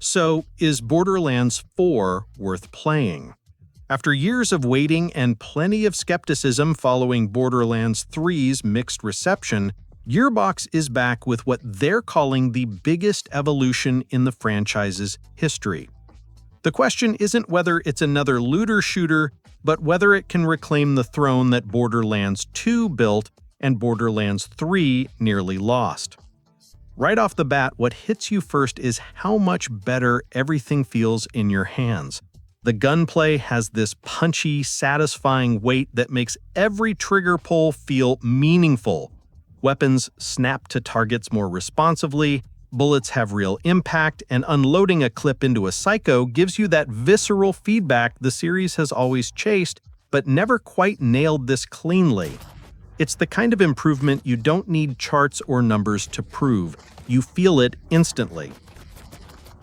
So, is Borderlands 4 worth playing? After years of waiting and plenty of skepticism following Borderlands 3's mixed reception, Gearbox is back with what they're calling the biggest evolution in the franchise's history. The question isn't whether it's another looter shooter, but whether it can reclaim the throne that Borderlands 2 built and Borderlands 3 nearly lost. Right off the bat, what hits you first is how much better everything feels in your hands. The gunplay has this punchy, satisfying weight that makes every trigger pull feel meaningful. Weapons snap to targets more responsively, bullets have real impact, and unloading a clip into a psycho gives you that visceral feedback the series has always chased, but never quite nailed this cleanly. It's the kind of improvement you don't need charts or numbers to prove. You feel it instantly.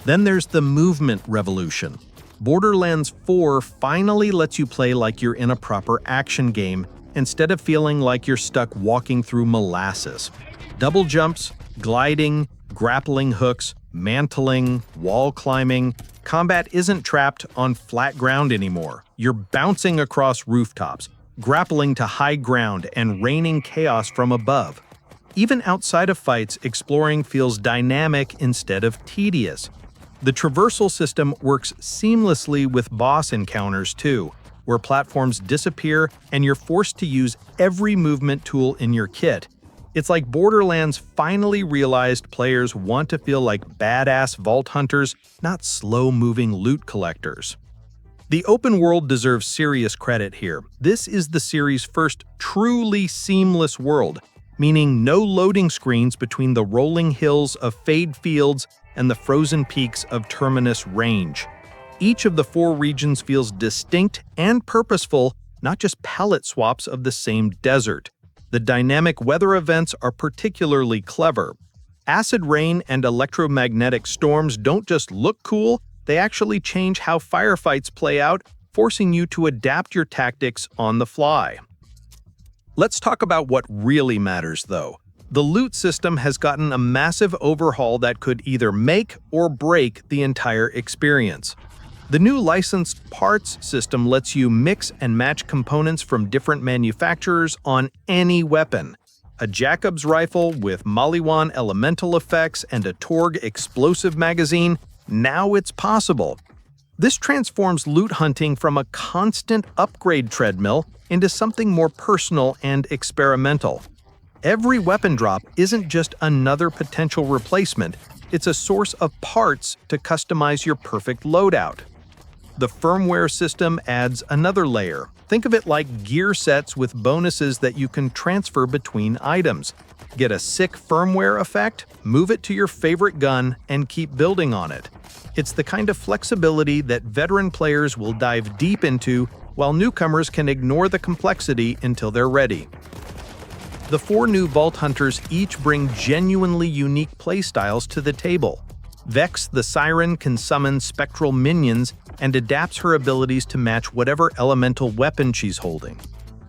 Then there's the movement revolution. Borderlands 4 finally lets you play like you're in a proper action game, instead of feeling like you're stuck walking through molasses. Double jumps, gliding, grappling hooks, mantling, wall climbing. Combat isn't trapped on flat ground anymore. You're bouncing across rooftops, grappling to high ground, and raining chaos from above. Even outside of fights, exploring feels dynamic instead of tedious. The traversal system works seamlessly with boss encounters too, where platforms disappear and you're forced to use every movement tool in your kit. It's like Borderlands finally realized players want to feel like badass vault hunters, not slow-moving loot collectors. The open world deserves serious credit here. This is the series' first truly seamless world, meaning no loading screens between the rolling hills of Fade Fields and the frozen peaks of Terminus Range. Each of the 4 regions feels distinct and purposeful, not just palette swaps of the same desert. The dynamic weather events are particularly clever. Acid rain and electromagnetic storms don't just look cool, they actually change how firefights play out, forcing you to adapt your tactics on the fly. Let's talk about what really matters, though. The loot system has gotten a massive overhaul that could either make or break the entire experience. The new licensed parts system lets you mix and match components from different manufacturers on any weapon. A Jacobs rifle with Maliwan elemental effects and a Torg explosive magazine, now it's possible. This transforms loot hunting from a constant upgrade treadmill into something more personal and experimental. Every weapon drop isn't just another potential replacement, it's a source of parts to customize your perfect loadout. The firmware system adds another layer. Think of it like gear sets with bonuses that you can transfer between items. Get a sick firmware effect, move it to your favorite gun, and keep building on it. It's the kind of flexibility that veteran players will dive deep into, while newcomers can ignore the complexity until they're ready. The 4 new Vault Hunters each bring genuinely unique playstyles to the table. Vex the Siren can summon spectral minions and adapts her abilities to match whatever elemental weapon she's holding.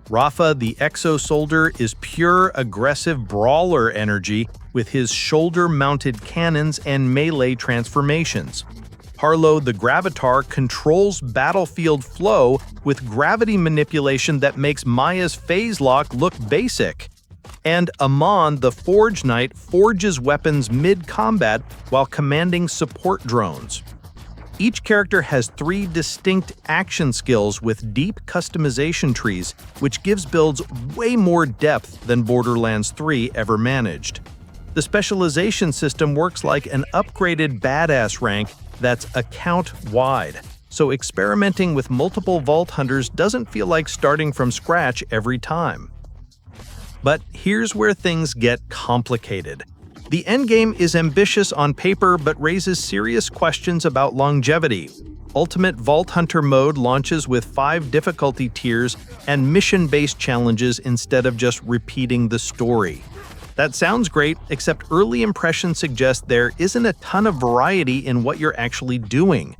Rafa the Exo Soldier is pure aggressive brawler energy with his shoulder-mounted cannons and melee transformations. Harlow the Gravitar controls battlefield flow with gravity manipulation that makes Maya's phase lock look basic. And Amon the Forge Knight forges weapons mid-combat while commanding support drones. Each character has 3 distinct action skills with deep customization trees, which gives builds way more depth than Borderlands 3 ever managed. The specialization system works like an upgraded badass rank that's account-wide, so experimenting with multiple Vault Hunters doesn't feel like starting from scratch every time. But here's where things get complicated. The endgame is ambitious on paper but raises serious questions about longevity. Ultimate Vault Hunter mode launches with 5 difficulty tiers and mission-based challenges instead of just repeating the story. That sounds great, except early impressions suggest there isn't a ton of variety in what you're actually doing.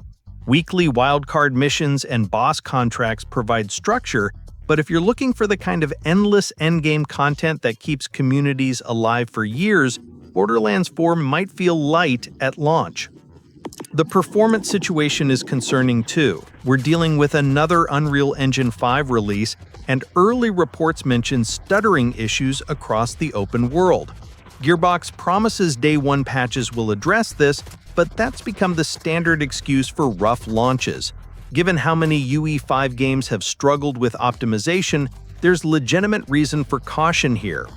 Weekly wildcard missions and boss contracts provide structure, but if you're looking for the kind of endless endgame content that keeps communities alive for years, Borderlands 4 might feel light at launch. The performance situation is concerning too. We're dealing with another Unreal Engine 5 release, and early reports mention stuttering issues across the open world. Gearbox promises Day 1 patches will address this, but that's become the standard excuse for rough launches. Given how many UE5 games have struggled with optimization, there's legitimate reason for caution here.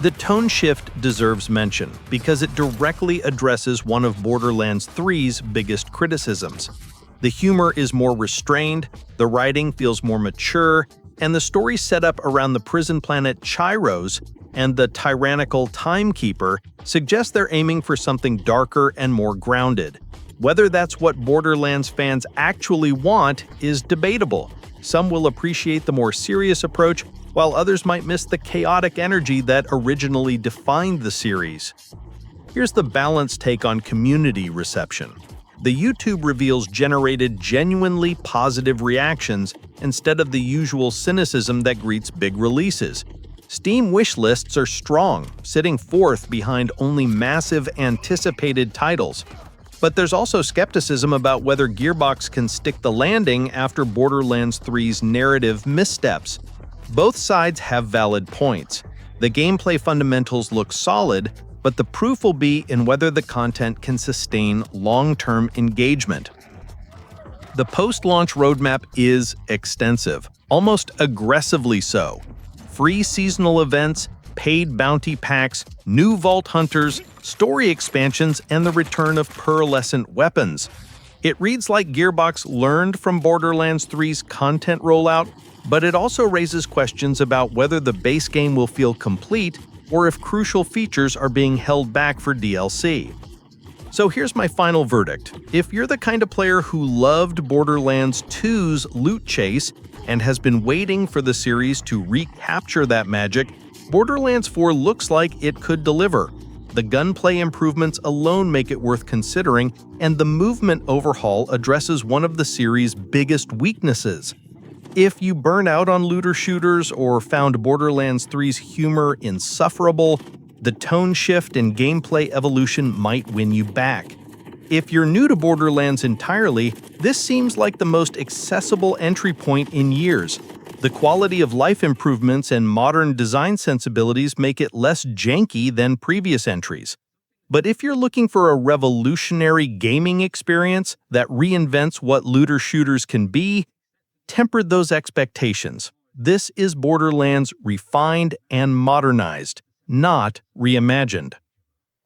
The tone shift deserves mention because it directly addresses one of Borderlands 3's biggest criticisms. The humor is more restrained, the writing feels more mature, and the story set up around the prison planet Chiros and the tyrannical Timekeeper suggests they're aiming for something darker and more grounded. Whether that's what Borderlands fans actually want is debatable. Some will appreciate the more serious approach, while others might miss the chaotic energy that originally defined the series. Here's the balanced take on community reception. The YouTube reveals generated genuinely positive reactions instead of the usual cynicism that greets big releases. Steam wishlists are strong, sitting fourth behind only massive anticipated titles. But there's also skepticism about whether Gearbox can stick the landing after Borderlands 3's narrative missteps. Both sides have valid points. The gameplay fundamentals look solid, but the proof will be in whether the content can sustain long-term engagement. The post-launch roadmap is extensive, almost aggressively so. Free seasonal events, paid bounty packs, new vault hunters, story expansions, and the return of pearlescent weapons. It reads like Gearbox learned from Borderlands 3's content rollout, but it also raises questions about whether the base game will feel complete or if crucial features are being held back for DLC. So here's my final verdict. If you're the kind of player who loved Borderlands 2's loot chase and has been waiting for the series to recapture that magic, Borderlands 4 looks like it could deliver. The gunplay improvements alone make it worth considering, and the movement overhaul addresses one of the series' biggest weaknesses. If you burn out on looter shooters or found Borderlands 3's humor insufferable, the tone shift and gameplay evolution might win you back. If you're new to Borderlands entirely, this seems like the most accessible entry point in years. The quality of life improvements and modern design sensibilities make it less janky than previous entries. But if you're looking for a revolutionary gaming experience that reinvents what looter shooters can be, temper those expectations. This is Borderlands refined and modernized, not reimagined.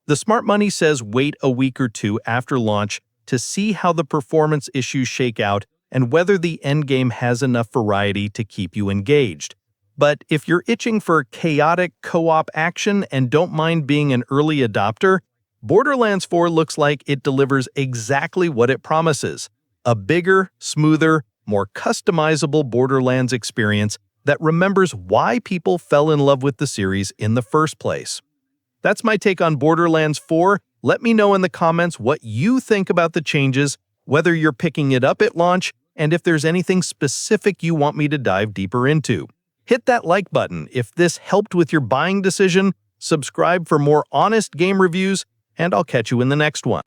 The smart money says wait a week or two after launch to see how the performance issues shake out and whether the endgame has enough variety to keep you engaged. But if you're itching for chaotic co-op action and don't mind being an early adopter, Borderlands 4 looks like it delivers exactly what it promises: a bigger, smoother, more customizable Borderlands experience that remembers why people fell in love with the series in the first place. That's my take on Borderlands 4. Let me know in the comments what you think about the changes, whether you're picking it up at launch, and if there's anything specific you want me to dive deeper into. Hit that like button if this helped with your buying decision, subscribe for more honest game reviews, and I'll catch you in the next one.